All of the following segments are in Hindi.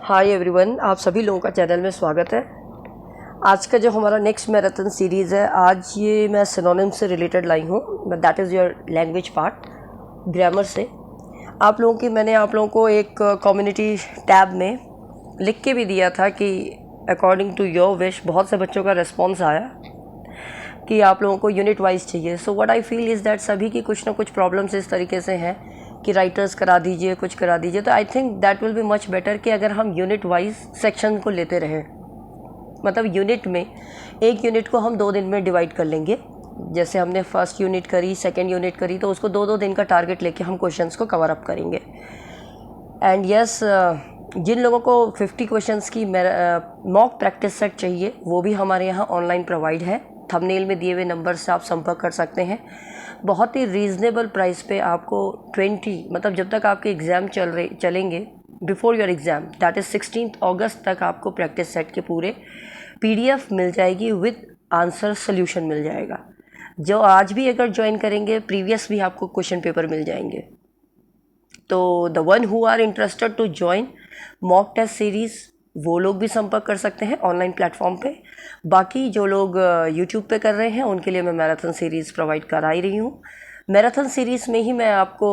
हाय एवरीवन, आप सभी लोगों का चैनल में स्वागत है। आज का जो हमारा नेक्स्ट मैराथन सीरीज़ है, आज ये मैं सिनोनिम्स से रिलेटेड लाई हूँ, that is your language part, grammar से। मैंने आप लोगों को एक कम्युनिटी टैब में लिख के भी दिया था कि अकॉर्डिंग टू योर विश बहुत से बच्चों का रिस्पॉन्स आया कि आप लोगों को यूनिट वाइज चाहिए। So what I feel is that सभी की कुछ ना कुछ प्रॉब्लम्स इस तरीके से हैं कि राइटर्स करा दीजिए, कुछ करा दीजिए। तो I think that will be much better कि अगर हम यूनिट वाइज सेक्शन को लेते रहें, मतलब यूनिट में एक यूनिट को हम 2 दिन में डिवाइड कर लेंगे। जैसे हमने फर्स्ट यूनिट करी, सेकेंड यूनिट करी, तो उसको 2-2 दिन का टारगेट लेके हम क्वेश्चंस को कवर अप करेंगे। एंड यस, जिन लोगों को 50 क्वेश्चंस की मॉक प्रैक्टिस सेट चाहिए, वो भी हमारे यहाँ ऑनलाइन प्रोवाइड है। थंबनेल में दिए हुए नंबर से आप संपर्क कर सकते हैं। बहुत ही रीज़नेबल प्राइस पे आपको 20, मतलब जब तक आपके एग्ज़ाम चलेंगे, before your exam, that is 16 अगस्त तक आपको प्रैक्टिस सेट के पूरे PDF मिल जाएगी, विद आंसर सोल्यूशन मिल जाएगा। जो आज भी अगर ज्वाइन करेंगे, प्रीवियस भी आपको क्वेश्चन पेपर मिल जाएंगे। तो the one who are interested to join mock test series, वो लोग भी संपर्क कर सकते हैं ऑनलाइन प्लेटफॉर्म पे। बाकी जो लोग यूट्यूब पे कर रहे हैं, उनके लिए मैं मैराथन सीरीज़ प्रोवाइड करा ही रही हूँ। मैराथन सीरीज़ में ही मैं आपको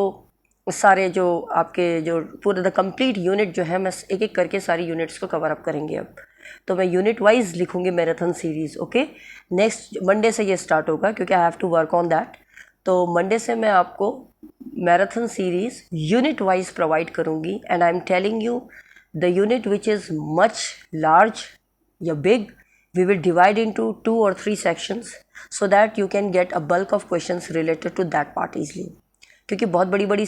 सारे जो आपके जो पूरा द कंप्लीट यूनिट जो है, मैं एक एक करके सारी यूनिट्स को कवर अप करेंगे। अब तो मैं यूनिट वाइज लिखूँगी marathon series. Okay, next Monday से ये स्टार्ट होगा, क्योंकि I have to work on that. तो मंडे से मैं आपको marathon series unit wise provide करूँगी। And I am telling you, the unit which is much large या big, we will divide into 2 or 3 sections so that you can get a bulk of questions related to that part easily। क्योंकि बहुत बड़ी बड़ी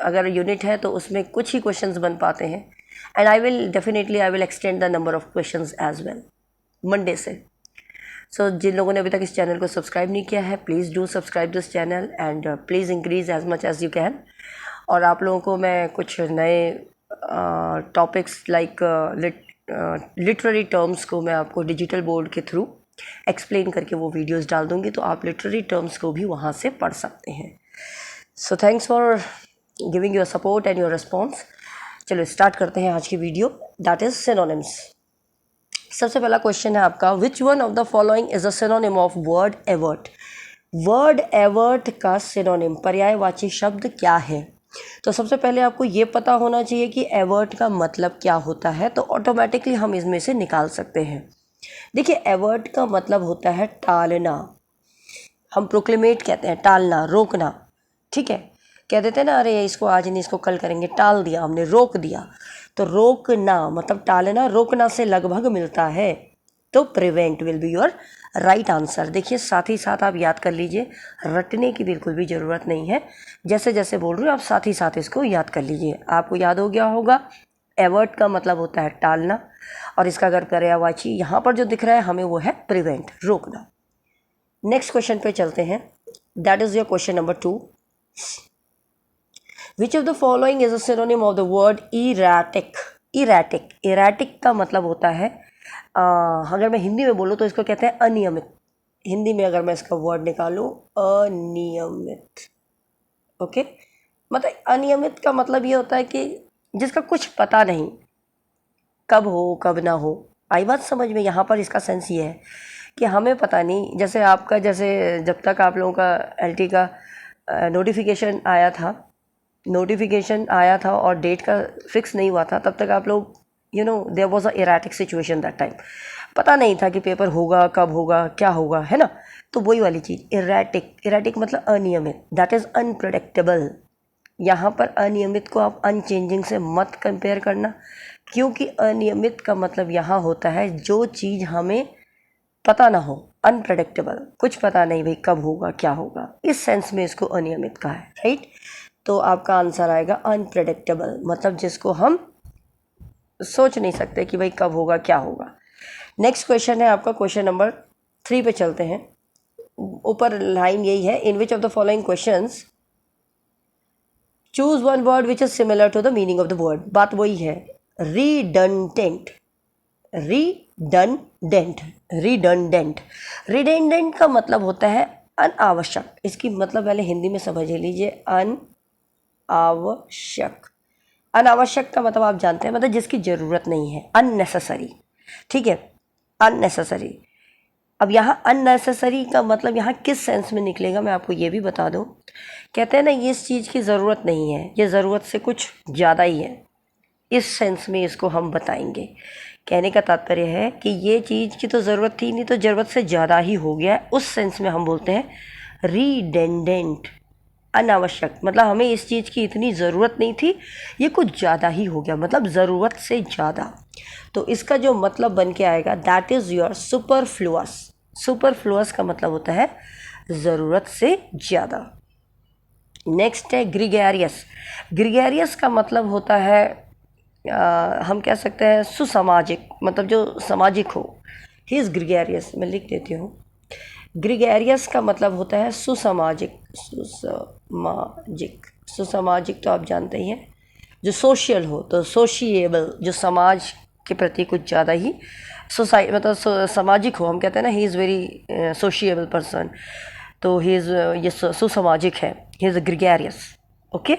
अगर यूनिट है तो उसमें कुछ ही क्वेश्चंस बन पाते हैं। And I will extend the number of questions as well Monday से। सो जिन लोगों ने अभी तक इस चैनल को सब्सक्राइब नहीं किया है, please do subscribe this channel and please increase as much as you can. और आप लोगों को मैं कुछ नए टॉपिक्स लाइक लिटरेरी टर्म्स को मैं आपको डिजिटल बोर्ड के थ्रू एक्सप्लेन करके वो वीडियोस डाल दूंगी, तो आप लिटरेरी टर्म्स को भी वहाँ से पढ़ सकते हैं। So thanks for giving your support and your response. चलो स्टार्ट करते हैं आज की वीडियो, दैट इज़ सिनोनिम्स। सबसे पहला क्वेश्चन है आपका, which one of the following is a synonym of word avert. Word avert का सिनोनिम, पर्यायवाची शब्द क्या है? तो सबसे पहले आपको ये पता होना चाहिए कि एवर्ट का मतलब क्या होता है, तो ऑटोमेटिकली हम इसमें से निकाल सकते हैं। देखिए, एवर्ट का मतलब होता है टालना। हम प्रोक्लेमेट कहते हैं, टालना, रोकना। ठीक है, कह देते हैं ना, अरे इसको आज नहीं, इसको कल करेंगे, टाल दिया हमने, रोक दिया। तो रोकना मतलब टालना, रोकना से लगभग मिलता है, तो prevent will be your right answer. देखिए, साथ ही साथ आप याद कर लीजिए, रटने की बिल्कुल भी ज़रूरत नहीं है। जैसे जैसे बोल रही हूँ, आप साथ ही साथ इसको याद कर लीजिए। आपको याद हो गया होगा, एवर्ट का मतलब होता है टालना, और इसका अगर पर्यायवाची यहाँ पर जो दिख रहा है हमें, वो है प्रिवेंट, रोकना। नेक्स्ट क्वेश्चन पे चलते हैं, that is your question number 2। Which of the following is a synonym of the word erratic. Erratic, erratic का मतलब होता है, अगर मैं हिंदी में बोलूँ तो इसको कहते हैं अनियमित। हिंदी में अगर मैं इसका वर्ड निकालूँ, अनियमित। ओके, मतलब अनियमित का मतलब ये होता है कि जिसका कुछ पता नहीं, कब हो कब ना हो। आई बात समझ में? यहाँ पर इसका सेंस ये है कि हमें पता नहीं। जैसे आपका, जैसे जब तक आप लोगों का LT का नोटिफिकेशन आया था और डेट का फिक्स नहीं हुआ था, तब तक आप लोग there was a erratic situation that time. पता नहीं था कि पेपर होगा, कब होगा, क्या होगा, है ना। तो वही वाली चीज़, इरैटिक मतलब अनियमित, दैट इज़ अनप्रेडिक्टेबल। यहाँ पर अनियमित को आप अनचेंजिंग से मत कंपेयर करना, क्योंकि अनियमित का मतलब यहाँ होता है जो चीज़ हमें पता ना हो, अनप्रेडिक्टेबल, कुछ पता नहीं भाई कब होगा, क्या होगा, इस सेंस में इसको अनियमित कहा है, राइट। तो आपका आंसर आएगा अनप्रेडिक्टेबल, मतलब जिसको हम सोच नहीं सकते कि भाई कब होगा, क्या होगा। नेक्स्ट क्वेश्चन है आपका क्वेश्चन नंबर 3 पे चलते हैं। ऊपर लाइन यही है, in which of the following questions choose one word which is similar to the meaning of the word. बात वही है, रिडंडेंट, रिडंडेंट, रिडंडेंट। रिडंडेंट का मतलब होता है अनावश्यक। इसकी मतलब पहले हिंदी में समझ लीजिए, अनावश्यक। अनावश्यक का मतलब आप जानते हैं, मतलब जिसकी ज़रूरत नहीं है, अननेसेसरी, ठीक है, अननेसेसरी। अब यहाँ अननेसेसरी का मतलब यहाँ किस सेंस में निकलेगा मैं आपको ये भी बता दूँ। कहते हैं ना ये इस चीज़ की ज़रूरत नहीं है, ये ज़रूरत से कुछ ज़्यादा ही है, इस सेंस में इसको हम बताएंगे। कहने का तात्पर्य है कि ये चीज़ की तो ज़रूरत थी नहीं, तो ज़रूरत से ज़्यादा ही हो गया है, उस सेंस में हम बोलते हैं रीडेंडेंट, अनावश्यक। मतलब हमें इस चीज़ की इतनी ज़रूरत नहीं थी, ये कुछ ज़्यादा ही हो गया, मतलब ज़रूरत से ज़्यादा। तो इसका जो मतलब बन के आएगा that is your superfluous. Superfluous का मतलब होता है ज़रूरत से ज़्यादा। नेक्स्ट है ग्रीगेरियस। ग्रीगेरियस का मतलब होता है हम कह सकते हैं सुसामाजिक, मतलब जो सामाजिक हो। ही इज़ ग्रीगेरियस, मैं लिख देती हूँ। ग्रीगेरियस का मतलब होता है सुसामाजिक। सुसामाजिक, सुसामाजिक तो आप जानते ही हैं, जो सोशल हो, तो सोशिएबल, जो समाज के प्रति कुछ ज़्यादा ही मतलब सामाजिक हो। हम कहते हैं ना he is very sociable person, तो ही इज़ ये सुसामाजिक है, he is gregarious. Okay,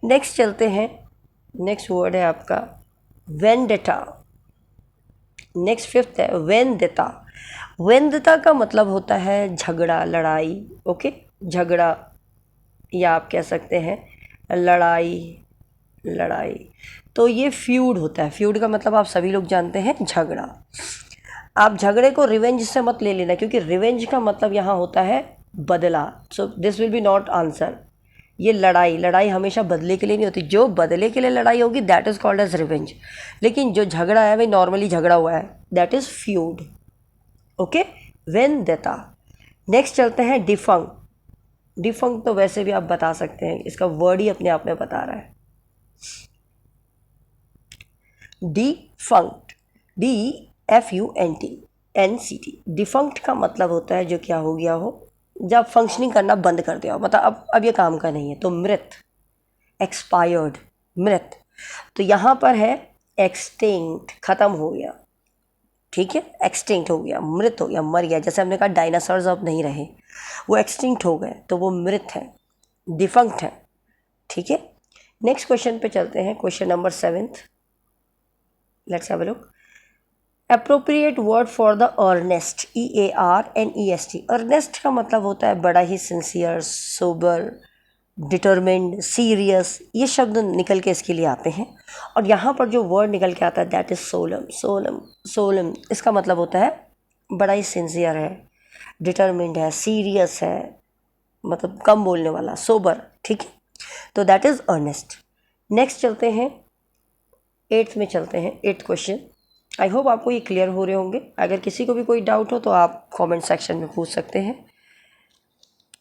next चलते हैं। नेक्स्ट वर्ड है आपका वेंडेटा। नेक्स्ट फिफ्थ है वेंदेता। वेंदेता का मतलब होता है झगड़ा, लड़ाई। ओके, झगड़ा, या आप कह सकते हैं लड़ाई, लड़ाई। तो ये फ्यूड होता है। फ्यूड का मतलब आप सभी लोग जानते हैं, झगड़ा। आप झगड़े को रिवेंज से मत ले लेना, क्योंकि रिवेंज का मतलब यहाँ होता है बदला। So this will be not answer. ये लड़ाई, लड़ाई हमेशा बदले के लिए नहीं होती। जो बदले के लिए लड़ाई होगी that is called as revenge, लेकिन जो झगड़ा है भाई नॉर्मली झगड़ा हुआ है, that is feud. Okay, vendetta. Next चलते हैं डिफंक्ट। डिफंक्ट तो वैसे भी आप बता सकते हैं, इसका वर्ड ही अपने आप में बता रहा है, डिफंक्ट, DFUNT डिफंक्ट का मतलब होता है जो क्या हो गया हो, जब फंक्शनिंग करना बंद कर दिया हो, मतलब अब ये काम का नहीं है, तो मृत, एक्सपायर्ड, मृत। तो यहाँ पर है एक्सटिंक्ट, खत्म हो गया, ठीक है, एक्सटिंक्ट हो गया, मृत हो गया, मर गया। जैसे हमने कहा डायनासोर्स अब नहीं रहे, वो एक्सटिंक्ट हो गए, तो वो मृत है, डिफंक्ट है, ठीक है। नेक्स्ट क्वेश्चन पे चलते हैं, question number 7th। Let's have a look. Appropriate word for the earnest, EARNEST। Earnest का मतलब होता है बड़ा ही सिंसियर, सोबर, डिटरमिन्ड, सीरियस। ये शब्द निकल के इसके लिए आते हैं। और यहाँ पर जो वर्ड निकल के आता है दैट इज़ सोलम। सोलम, सोलम, इसका मतलब होता है बड़ा ही सिंसियर है, डिटरमिन्ड है, सीरियस है, मतलब कम बोलने वाला, सोबर, ठीक है। तो दैट इज़ अर्नेस्ट। नेक्स्ट चलते हैं 8th में, चलते हैं 8th क्वेश्चन। आई होप आपको ये क्लियर हो रहे होंगे। अगर किसी को भी कोई डाउट हो तो आप कमेंट सेक्शन में पूछ सकते हैं।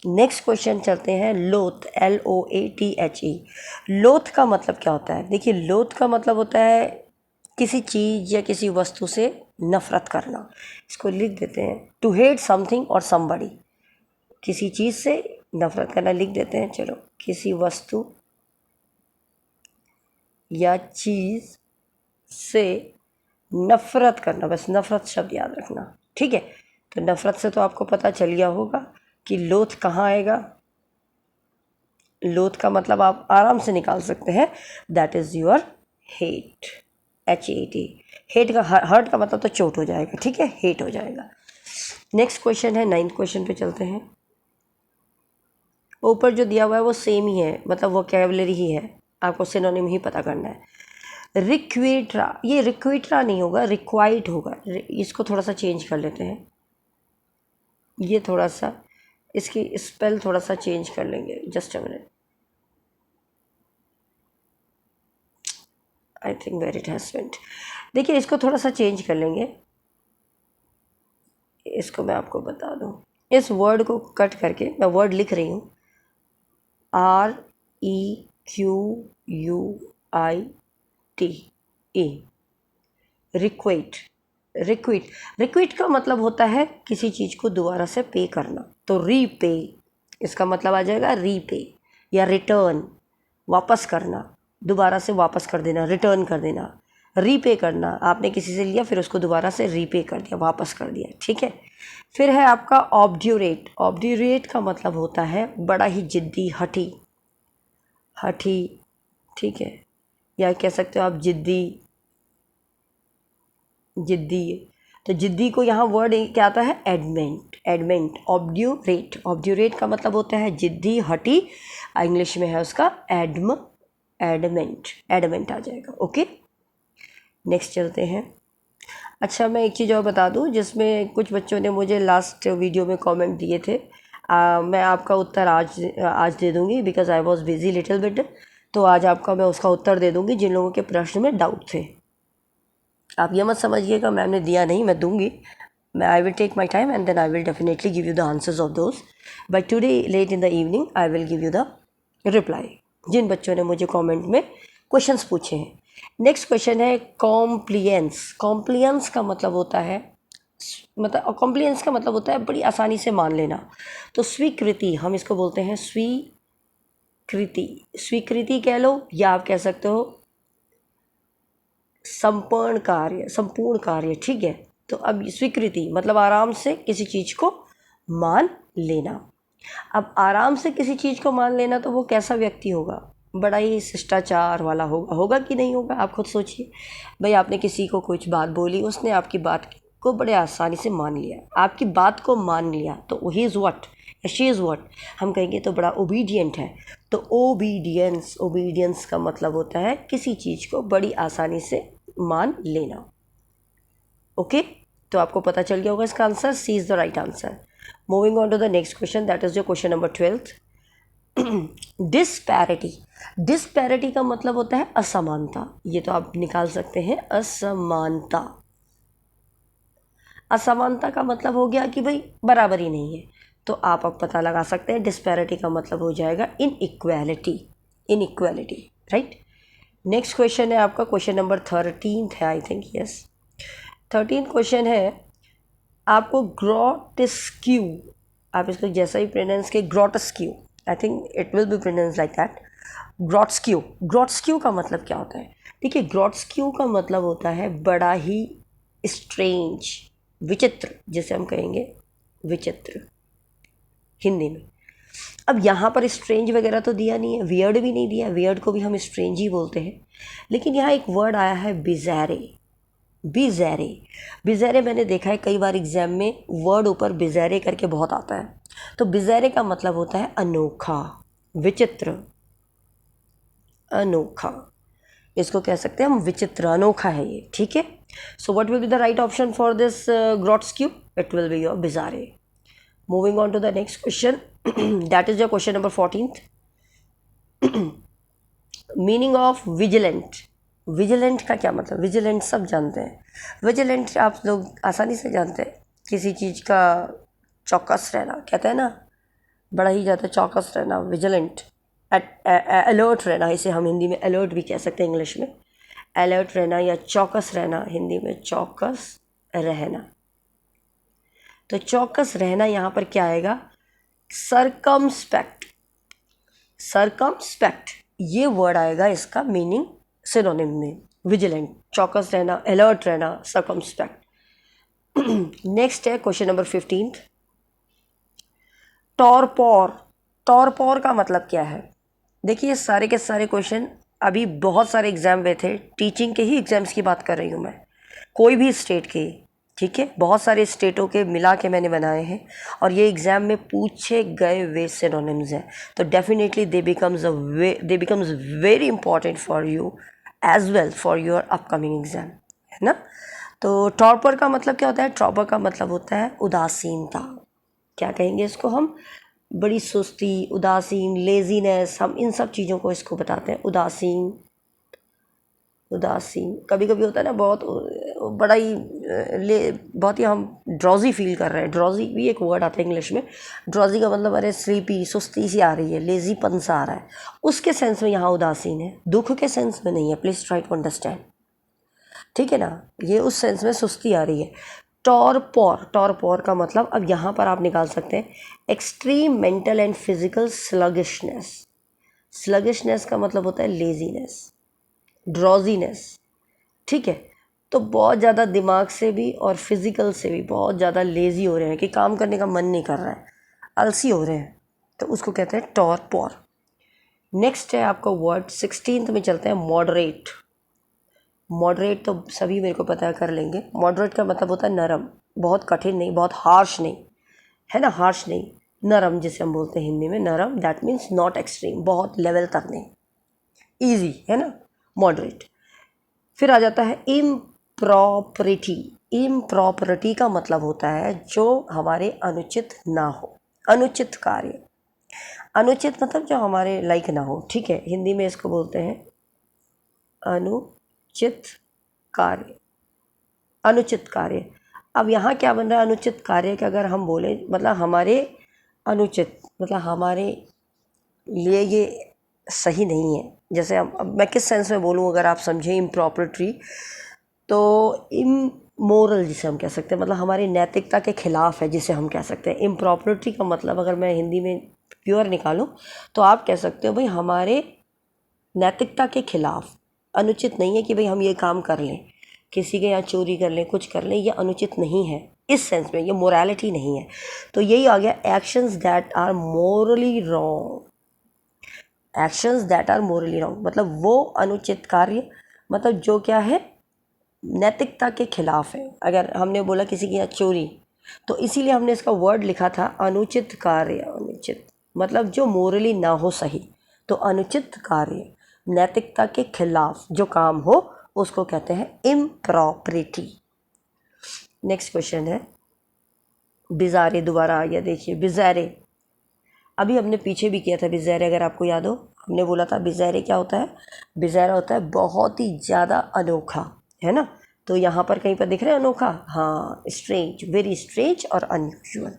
नेक्स्ट क्वेश्चन चलते हैं लोथ, LOATHE। लोथ का मतलब क्या होता है? देखिए, लोथ का मतलब होता है किसी चीज़ या किसी वस्तु से नफरत करना। इसको लिख देते हैं, टू हेट समथिंग और समबडी। किसी चीज़ से नफरत करना लिख देते हैं। चलो, किसी वस्तु या चीज़ से नफ़रत करना, बस नफ़रत शब्द याद रखना, ठीक है। तो नफ़रत से तो आपको पता चल गया होगा कि लोथ कहाँ आएगा। लोथ का मतलब आप आराम से निकाल सकते हैं, that is your hate, HAT। Hate का, हर्ट का मतलब तो चोट हो जाएगा, ठीक है, हेट हो जाएगा। नेक्स्ट क्वेश्चन है 9th क्वेश्चन पे चलते हैं। ऊपर जो दिया हुआ है वो सेम ही है, मतलब वोकैबुलरी ही है, आपको सिनोनिम ही पता करना है। रिक्वेट्रा, ये रिक्वेट्रा नहीं होगा, रिक्वाइट होगा। इसको थोड़ा सा चेंज कर लेते हैं, ये थोड़ा सा इसकी स्पेल थोड़ा सा चेंज कर लेंगे, just a minute. I think where it has went. देखिए, इसको थोड़ा सा चेंज कर लेंगे, इसको मैं आपको बता दूं। इस वर्ड को कट करके मैं वर्ड लिख रही हूँ, REQUITE, रिक्वेट। रिक्विट, रिक्विट का मतलब होता है किसी चीज़ को दोबारा से पे करना, तो रीपे, इसका मतलब आ जाएगा रीपे, या रिटर्न, वापस करना, दोबारा से वापस कर देना, रिटर्न कर देना। रीपे करना, आपने किसी से लिया फिर उसको दोबारा से रीपे कर दिया, वापस कर दिया, ठीक है। फिर है आपका ऑब्ड्यूरेट। ऑब्ड्यूरेट का मतलब होता है बड़ा ही जिद्दी, हठी, हठी, ठीक है, या कह सकते हो आप जिद्दी, जिद्दी। तो जिद्दी को यहाँ वर्ड क्या आता है, एडमेंट, एडमेंट, ऑब्ड्यूरेट। ऑब्ड्यूरेट का मतलब होता है जिद्दी, हठी, इंग्लिश में है उसका एडमेंट, एडमेंट आ जाएगा। ओके, नेक्स्ट चलते हैं। अच्छा, मैं एक चीज़ और बता दूं, जिसमें कुछ बच्चों ने मुझे लास्ट वीडियो में कमेंट दिए थे। मैं आपका उत्तर आज दे दूंगी, because I was busy little bit. तो आज आपका मैं उसका उत्तर दे दूंगी जिन लोगों के प्रश्न में डाउट थे। आप ये मत समझिएगा मैम ने दिया नहीं, मैं दूंगी। मैं I will take my time and then I will definitely give you the answers of those, but today late in the evening I will give you the reply, जिन बच्चों ने मुझे कमेंट में क्वेश्चंस पूछे हैं। नेक्स्ट क्वेश्चन है कॉम्प्लियंस। कॉम्प्लियंस का मतलब होता है, मतलब कॉम्प्लियंस का मतलब होता है बड़ी आसानी से मान लेना। तो स्वीकृति, हम इसको बोलते हैं स्वीकृति। स्वीकृति कह लो, या आप कह सकते हो संपूर्ण कार्य, संपूर्ण कार्य, ठीक है। तो अब स्वीकृति मतलब आराम से किसी चीज़ को मान लेना। अब आराम से किसी चीज़ को मान लेना, तो वो कैसा व्यक्ति होगा, बड़ा ही शिष्टाचार वाला होगा कि नहीं होगा, आप खुद सोचिए। भाई आपने किसी को कुछ बात बोली, उसने आपकी बात को बड़े आसानी से मान लिया, आपकी बात को मान लिया, तो ही इज़ व्हाट या शी इज़ व्हाट, हम कहेंगे तो बड़ा ओबीडियंट है। तो ओबीडियंस, ओबीडियंस का मतलब होता है किसी चीज़ को बड़ी आसानी से मान लेना। ओके, तो आपको पता चल गया होगा इसका answer, C is the right answer. Moving on to the next question, that is your question number 12th। Disparity. Disparity का मतलब होता है असमानता। ये तो आप निकाल सकते हैं, असमानता। असमानता का मतलब हो गया कि भाई बराबरी नहीं है, तो आप अब पता लगा सकते हैं डिस्पैरिटी का मतलब हो जाएगा inequality, inequality, right. Next question है आपका क्वेश्चन नंबर 13 है, आई थिंक, यस 13 क्वेश्चन है आपको ग्रोटेस्क्यू। आप इसको जैसा ही प्रोनाउंस किए, grotesque, I think it will be pronounce like that, grotesque. Grotesque का मतलब क्या होता है, देखिए ग्रोटेस्क्यू का मतलब होता है बड़ा ही स्ट्रेंज, विचित्र, जैसे हम कहेंगे विचित्र हिंदी में। अब यहाँ पर स्ट्रेंज वगैरह तो दिया नहीं है, वियर्ड भी नहीं दिया, वियर्ड को भी हम स्ट्रेंज ही बोलते हैं। लेकिन यहाँ एक वर्ड आया है बिज़ारे। बिज़ारे, बिज़ारे मैंने देखा है कई बार एग्जाम में वर्ड ऊपर बिज़ारे करके बहुत आता है। तो बिज़ारे का मतलब होता है अनोखा, विचित्र, अनोखा, इसको कह सकते हैं हम विचित्र, अनोखा है ये, ठीक है। So what will be the right option for this grotesque, it will be your bizarre. Moving on to the next question, that is your question number 14th। Meaning of vigilant. Vigilant का क्या मतलब, विजिलेंट सब जानते हैं, विजिलेंट आप लोग आसानी से जानते हैं, किसी चीज़ का चौकस रहना, कहते हैं ना, बड़ा ही ज़्यादा चौकस रहना, विजिलेंट, अलर्ट रहना, इसे हम हिंदी में अलर्ट भी कह सकते हैं, इंग्लिश में अलर्ट रहना, या चौकस रहना, हिंदी में चौकस रहना। तो चौकस रहना यहाँ पर क्या आएगा, सरकमस्पेक्ट, सरकमस्पेक्ट ये वर्ड आएगा, इसका मीनिंग सिनोनिम में, विजिलेंट, चौकस रहना, अलर्ट रहना, सरकमस्पेक्ट। नेक्स्ट है question number 15th, torpor. Torpor का मतलब क्या है, देखिए सारे के सारे क्वेश्चन अभी बहुत सारे एग्जाम में थे, टीचिंग के ही एग्जाम्स की बात कर रही हूँ मैं, कोई भी स्टेट के, ठीक है, बहुत सारे स्टेटों के मिला के मैंने बनाए हैं, और ये एग्ज़ाम में पूछे गए वे सिनोनिम्स हैं। तो definitely they becomes very important for you as well for your upcoming exam, है ना। तो टॉपर का मतलब क्या होता है, टॉपर का मतलब होता है उदासीनता, क्या कहेंगे इसको हम, बड़ी सुस्ती, उदासीन, लेजीनेस, हम इन सब चीज़ों को इसको बताते हैं, उदासीन, उदासीन। कभी कभी होता है ना बहुत बड़ा ही बहुत ही हम ड्रॉजी फील कर रहे हैं, ड्रॉजी भी एक वर्ड आता है इंग्लिश में, ड्रॉजी का मतलब अरे स्लीपी, सुस्ती सी आ रही है, लेजीपन सा आ रहा है, उसके सेंस में यहाँ उदासीन है, दुख के सेंस में नहीं है, प्लीज़ ट्राई टू अंडरस्टैंड, ठीक है ना, ये उस सेंस में सुस्ती आ रही है। टॉरपोर, टॉरपोर का मतलब अब यहाँ पर आप निकाल सकते हैं extreme mental and physical sluggishness. Sluggishness का मतलब होता है लेजीनेस, ड्रॉजीनेस, ठीक है। तो बहुत ज़्यादा दिमाग से भी और फिज़िकल से भी बहुत ज़्यादा लेज़ी हो रहे हैं कि काम करने का मन नहीं कर रहा है, आलसी हो रहे हैं, तो उसको कहते हैं टॉरपोर। नेक्स्ट है आपका वर्ड 16th में चलते हैं, मॉडरेट। मॉडरेट तो सभी मेरे को पता कर लेंगे। मॉडरेट का मतलब होता है नरम, बहुत कठिन नहीं, बहुत हार्श नहीं, है ना, हार्श नहीं, नरम जिसे हम बोलते हैं हिंदी में नरम, दैट मीन्स नॉट एक्सट्रीम, बहुत लेवल तक नहीं, ईजी, है ना, मॉडरेट। फिर आ जाता है इम्प्रॉपरिटी। इम्प्रॉपरिटी का मतलब होता है जो हमारे अनुचित ना हो, अनुचित कार्य। अनुचित मतलब जो हमारे लायक ना हो, ठीक है, हिंदी में इसको बोलते हैं अनुचित कार्य। अनुचित कार्य, अब यहाँ क्या बन रहा है, अनुचित कार्य का अगर हम बोले मतलब हमारे अनुचित, मतलब हमारे लिए ये सही नहीं है। जैसे अब मैं किस सेंस में बोलूँ, अगर आप समझें इम्प्रॉपरिटी, तो इमोरल जिसे हम कह सकते हैं, मतलब हमारी नैतिकता के खिलाफ है जिसे हम कह सकते हैं। इम्प्रॉपरिटी का मतलब अगर मैं हिंदी में प्योर निकालूं तो आप कह सकते हो भाई हमारे नैतिकता के खिलाफ, अनुचित नहीं है कि भाई हम ये काम कर लें, किसी के यहाँ चोरी कर लें, कुछ कर लें, ये अनुचित नहीं है इस सेंस में, ये मोरालिटी नहीं है। तो यही आ गया actions that are morally wrong. Actions that are morally wrong मतलब वो अनुचित कार्य, मतलब जो क्या है, नैतिकता के खिलाफ है। अगर हमने बोला किसी के यहाँ चोरी, तो इसीलिए हमने इसका वर्ड लिखा था अनुचित कार्य। अनुचित मतलब जो मोरली ना हो सही, तो अनुचित कार्य नैतिकता के खिलाफ जो काम हो उसको कहते हैं इम्प्रॉपरिटी। नेक्स्ट क्वेश्चन है बिजारे, दोबारा आ गया, देखिए बिजारे। अभी हमने पीछे भी किया था बिजारे, अगर आपको याद हो, हमने बोला था बिजारे क्या होता है, बिजारा होता है बहुत ही ज़्यादा अनोखा, है ना। तो यहाँ पर कहीं पर दिख रहा है अनोखा, हाँ, स्ट्रेंज, वेरी स्ट्रेंज और अनयूजुअल।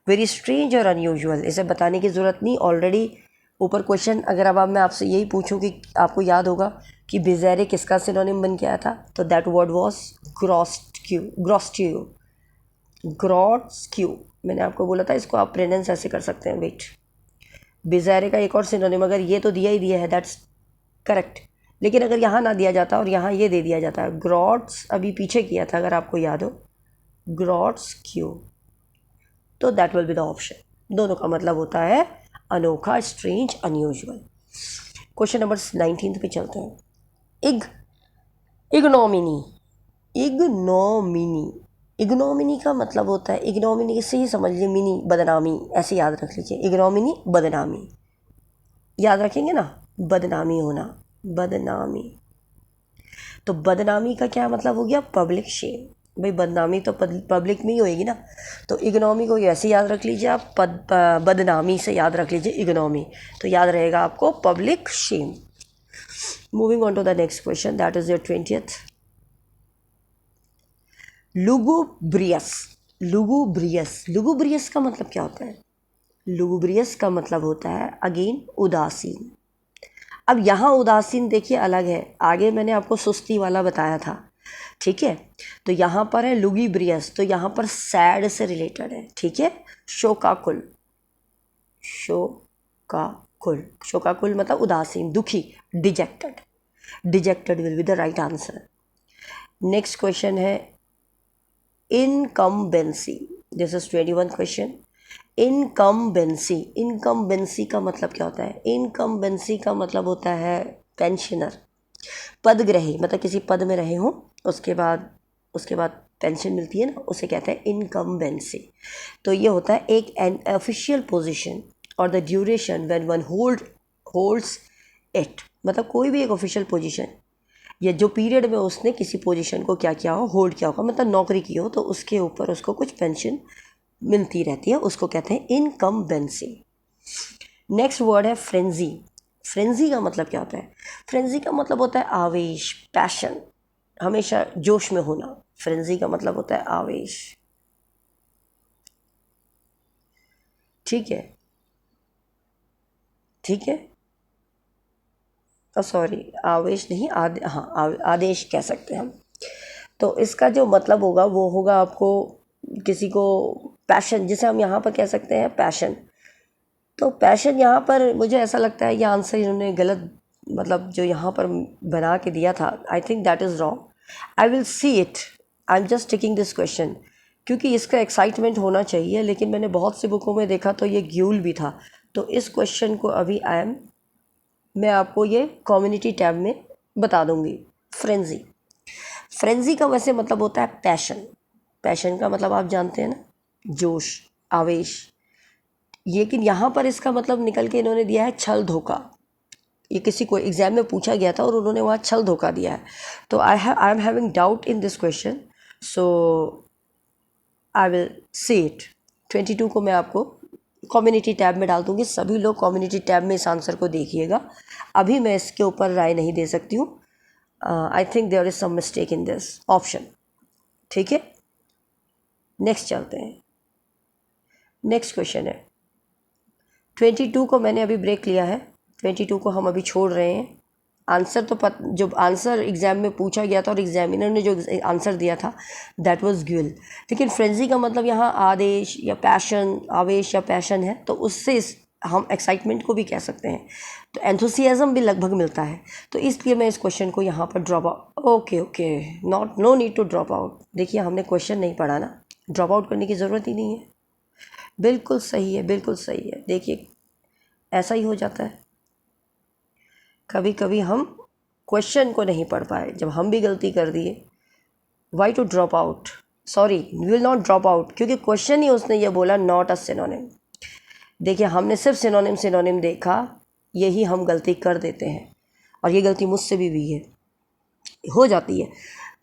वेरी स्ट्रेंज और अनयूजुअल, इसे बताने की ज़रूरत नहीं, ऑलरेडी ऊपर क्वेश्चन, अगर अब मैं आपसे यही पूछूं कि आपको याद होगा कि बिजारे किसका सिनोनिम बन के आया था, तो दैट वर्ड वॉज ग्रॉस्क्यू। ग्रॉस्क्यू, ग्रॉस्क्यू, मैंने आपको बोला था इसको आप प्रोनाउंस ऐसे कर सकते हैं, वेट। बिजारे का एक और सिनोनिम, अगर ये तो दिया ही दिया है, दैट्स करेक्ट, लेकिन अगर यहाँ ना दिया जाता और यहाँ ये दे दिया जाता, ग्रॉट्स अभी पीछे किया था अगर आपको याद हो, ग्रॉट्स्क्यू, तो that will be the option. दोनों का मतलब होता है अनोखा, स्ट्रेंज, अनयूजुअल। क्वेश्चन नंबर 19 पे चलते हैं। इग्नोमिनी। इग्नोमिनी, इग्नोमिनी का मतलब होता है, इग्नोमिनी से ही समझ लीजिए, मिनी बदनामी, ऐसे याद रख लीजिए, इग्नोमिनी बदनामी, याद रखेंगे ना, बदनामी होना, बदनामी। तो बदनामी का क्या मतलब हो गया, पब्लिक शेम। भाई बदनामी तो पब्लिक में ही होएगी ना, तो इग्नोमी को ऐसे याद रख लीजिए आप, बदनामी से याद रख लीजिए इग्नोमी, तो याद रहेगा आपको public shame. Moving on to the next question, that is your 20th। Lugubrious. Lugubrious, lugubrious का मतलब क्या होता है, लुगुब्रियस का मतलब होता है अगेन उदासीन। अब यहाँ उदासीन देखिए अलग है, आगे मैंने आपको सुस्ती वाला बताया था, ठीक है, तो यहाँ पर है लुगुब्रियस, तो यहाँ पर सैड से रिलेटेड है, ठीक है, शोकाकुल। शोकाकुल, शोकाकुल मतलब उदासीन, दुखी, dejected. Dejected will be the right answer. Next question है incumbency, this is 21 question. Incumbency, incumbency का मतलब क्या होता है, इनकम्बेंसी का मतलब होता है पेंशनर, पदग्रही, मतलब किसी पद में रहे हों उसके बाद पेंशन मिलती है ना, उसे कहते हैं इनकम्बेंसी। तो ये होता है एक एन ऑफिशियल पोजीशन और the duration when one holds it, मतलब कोई भी एक ऑफिशियल पोजीशन या जो पीरियड में उसने किसी पोजीशन को क्या किया हो, होल्ड किया होगा, मतलब नौकरी की हो, तो उसके ऊपर उसको कुछ पेंशन मिलती रहती है, उसको कहते हैं इनकम्बेंसी। नेक्स्ट वर्ड है फ्रेंजी। फ्रेंजी का मतलब क्या होता है, फ्रेंजी का मतलब होता है आवेश, पैशन, हमेशा जोश में होना। फ्रेंजी का मतलब होता है आवेश, ठीक है, ठीक है, सॉरी आवेश नहीं, आदेश कह सकते हैं हम। तो इसका जो मतलब होगा वो होगा आपको किसी को पैशन, जिसे हम यहाँ पर कह सकते हैं पैशन। तो पैशन यहाँ पर मुझे ऐसा लगता है ये आंसर इन्होंने गलत, मतलब जो यहाँ पर बना के दिया था, I think that is wrong. I will see it, I am just taking this question, क्योंकि इसका एक्साइटमेंट होना चाहिए, लेकिन मैंने बहुत सी बुकों में देखा तो ये ग्यूल भी था, तो इस क्वेश्चन को अभी आई एम मैं आपको ये कम्युनिटी टैब में बता दूंगी। फ्रेंजी, फ्रेंजी का वैसे मतलब होता है पैशन। पैशन का मतलब आप जानते हैं ना, जोश, आवेश। लेकिन यहाँ पर इसका मतलब निकल के इन्होंने दिया है छल धोखा। ये किसी को एग्जाम में पूछा गया था और उन्होंने वहाँ छल धोखा दिया है। तो I am having doubt in this question, so I will see it. 22 को मैं आपको कम्युनिटी टैब में डाल दूँगी। सभी लोग कम्युनिटी टैब में इस आंसर को देखिएगा। अभी मैं इसके ऊपर राय नहीं दे सकती हूँ। I think there is some mistake in this option. ठीक है, नेक्स्ट चलते हैं। नेक्स्ट क्वेश्चन है 22 को मैंने अभी ब्रेक लिया है। 22 को हम अभी छोड़ रहे हैं। आंसर तो जो आंसर एग्ज़ाम में पूछा गया था और एग्जामिनर ने जो आंसर दिया था दैट वाज ग्यूल। लेकिन फ्रेंजी का मतलब यहाँ आदेश या पैशन, आवेश या पैशन है, तो उससे हम एक्साइटमेंट को भी कह सकते हैं। तो एंथुसियाज्म भी लगभग मिलता है। तो इसलिए मैं इस क्वेश्चन को यहाँ पर drop out, okay no need to drop out. देखिए हमने क्वेश्चन नहीं पढ़ा ना, ड्रॉप आउट करने की ज़रूरत ही नहीं है। बिल्कुल सही है, बिल्कुल सही है। देखिए ऐसा ही हो जाता है, कभी कभी हम क्वेश्चन को नहीं पढ़ पाए, जब हम भी गलती कर दिए। Why to drop out, sorry we will not drop out, क्योंकि क्वेश्चन ही उसने ये बोला नॉट अ सिनोनिम। देखिए हमने सिर्फ सिनोनिम देखा, यही हम गलती कर देते हैं और ये गलती मुझसे भी हुई है, हो जाती है।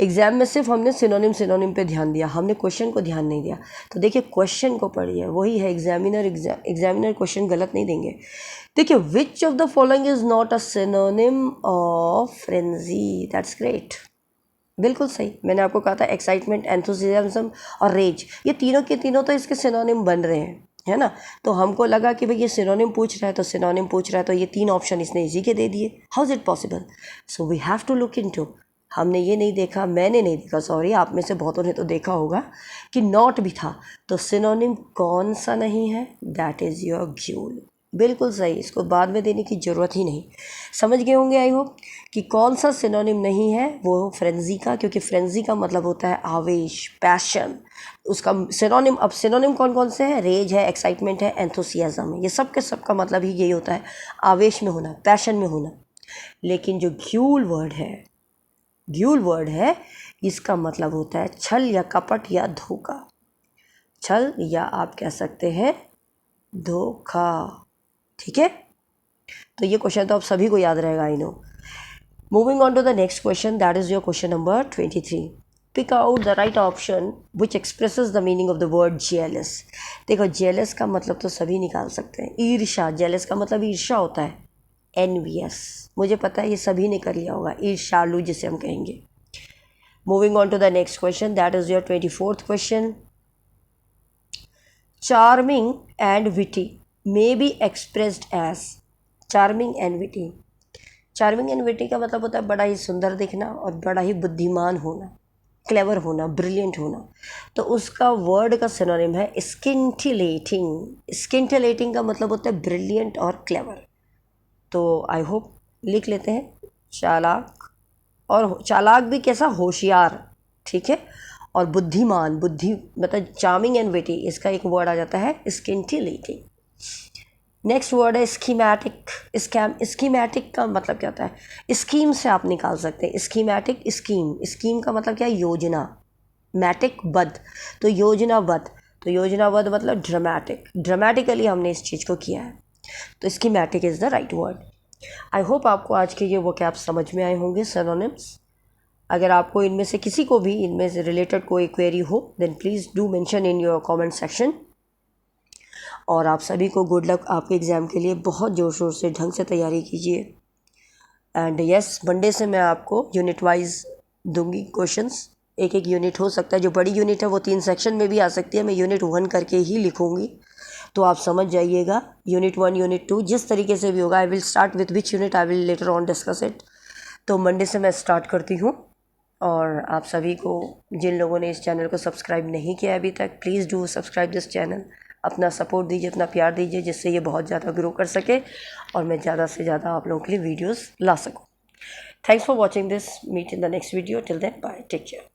एग्ज़ाम में सिर्फ हमने सिनोनिम पे ध्यान दिया, हमने क्वेश्चन को ध्यान नहीं दिया। तो देखिए क्वेश्चन को पढ़िए, वही है एग्जामिनर क्वेश्चन गलत नहीं देंगे। देखिए विच of the following is not a synonym of frenzy, that's great. बिल्कुल सही, मैंने आपको कहा था एक्साइटमेंट, एंथुसियाज्म और रेज, ये तीनों के तीनों तो इसके सिनोनिम बन रहे हैं, है ना। तो हमको लगा कि भाई ये सिनोनिम पूछ रहा है तो सिनोनिम पूछ रहा है, तो ये 3 ऑप्शन इसने इसी के दे दिए। How is it possible? So we have to look into. हमने ये नहीं देखा, मैंने नहीं देखा, सॉरी, आप में से बहुतों ने तो देखा होगा कि नॉट भी था। तो सिनोनिम कौन सा नहीं है? That is your guile. बिल्कुल सही, इसको बाद में देने की ज़रूरत ही नहीं। समझ गए होंगे आई होप कि कौन सा सिनोनिम नहीं है, वो फ्रेंजी का, क्योंकि फ्रेंजी का मतलब होता है आवेश, पैशन। उसका सिनोनिम, अब सिनोनिम कौन कौन से हैं? रेज है, एक्साइटमेंट है, एंथुसियाज्म है। ये सब के सब का मतलब ही यही होता है, आवेश में होना, पैशन में होना। लेकिन जो ग्यूल वर्ड है, इसका मतलब होता है छल या कपट या धोखा। छल या आप कह सकते हैं धोखा। ठीक है, तो ये क्वेश्चन तो आप सभी को याद रहेगा, I know. Moving on to the next question, that is your question number 23। Pick out the right option which expresses the meaning of the word jealous. देखो जेलस का मतलब तो सभी निकाल सकते हैं, ईर्षा। जेलस का मतलब ईर्षा होता है, एनवियस। मुझे पता है ये सभी ने कर लिया होगा, ईर्ष्यालु जिसे हम कहेंगे। Moving on to the next question, that is your 24th question. Charming and witty may be expressed as. Charming and witty, charming and witty का मतलब होता है बड़ा ही सुंदर दिखना और बड़ा ही बुद्धिमान होना, क्लेवर होना, ब्रिलियंट होना। तो उसका वर्ड का सिनोनिम है स्किंटिलेटिंग। स्किंटिलेटिंग का मतलब होता है ब्रिलियंट और क्लेवर। तो आई होप लिख लेते हैं, चालाक। और चालाक भी कैसा? होशियार, ठीक है। और बुद्धिमान, बुद्धि मतलब चार्मिंग एंड विटी, इसका एक वर्ड आ जाता है स्किंटिलेटिंग। नेक्स्ट वर्ड है स्कीमैटिक। स्कीमैटिक का मतलब क्या होता है? स्कीम से आप निकाल सकते हैं, स्कीमैटिक, स्कीम का मतलब क्या है? योजना। मैटिक, बद्ध, तो योजनाबद्ध। तो योजनाबद्ध मतलब ड्रामेटिकली हमने इस चीज़ को किया है। तो schematic is the right word. I hope आपको आज के ये वोकैब समझ में आए होंगे, सिनोनिम्स। अगर आपको इनमें से किसी को भी इनमें से रिलेटेड कोई क्वेरी हो, then please do mention in your comment section. और आप सभी को गुड लक आपके एग्ज़ाम के लिए। बहुत ज़ोर शोर से ढंग से तैयारी कीजिए। एंड यस, मंडे से मैं आपको यूनिट वाइज दूंगी क्वेश्चंस। एक एक यूनिट हो सकता है, जो बड़ी यूनिट है वो 3 सेक्शन में भी आ सकती है, मैं यूनिट 1 करके ही लिखूंगी। तो आप समझ जाइएगा, यूनिट 1, यूनिट 2 जिस तरीके से भी होगा। I will start with which unit, I will later on discuss it. तो मंडे से मैं स्टार्ट करती हूँ। और आप सभी को, जिन लोगों ने इस चैनल को सब्सक्राइब नहीं किया अभी तक, please do subscribe this channel. अपना सपोर्ट दीजिए, अपना प्यार दीजिए, जिससे ये बहुत ज़्यादा ग्रो कर सके और मैं ज़्यादा से ज़्यादा आप लोगों के लिए वीडियोस ला सकूँ। Thanks for watching this, meet in the next video, till then bye, take care.